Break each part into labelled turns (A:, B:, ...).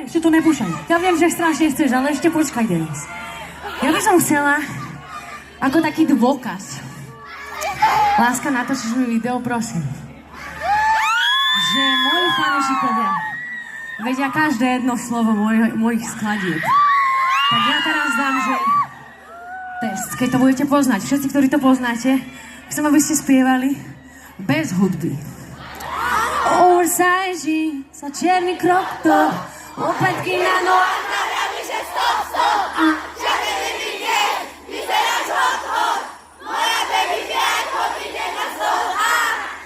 A: Ešte to nepúšaj. Ja viem, že strašne chceš, ale ešte počkaj, Denis. Ja by som chcela, ako taký dôkaz. Láska, natáčaš mi video, prosím. Že moji fanúšikovia vedia každé jedno slovo mojich skladieb. Tak ja teraz dám, že test, keď to budete poznať. Všetci, ktorí to poznáte, chcem, aby ste spievali bez hudby. Oversize, sa čierny krok to, opätky na nohách, navrali, že stop, žiadne nevidie, vyzeráš hot, moja baby vie, ako príde na stôl a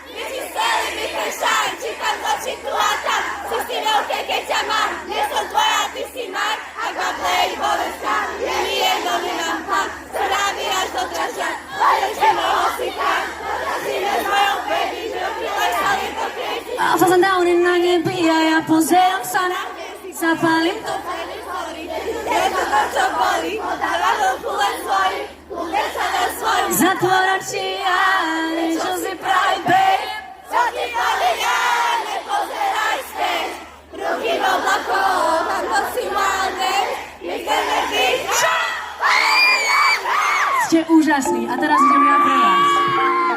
A: my si chceli vykrešaj, čítam z očí tu a tam, si si veľké, keď ťa mám, nie som tvoja, ty si mar, ak ma play, bolestka, je mi jedno, nemám plán, zdraví až do trača, ale že moho si tam, zrazíme s mojou baby, že ukryľaj to crazy. A fazam downy na nebi a ja pozerám sa na zapálim to fajný horí, je to to, čo bolí, podáva ruku len svoji, ľudia sa na svoju. Zatvor oči a niečo si pravi, babe, čo ti padne, ja nepozeraj späť, ruky v oblakoch, ako si mladé, my chceme byť,
B: Ste úžasní a teraz idem ja pre vás.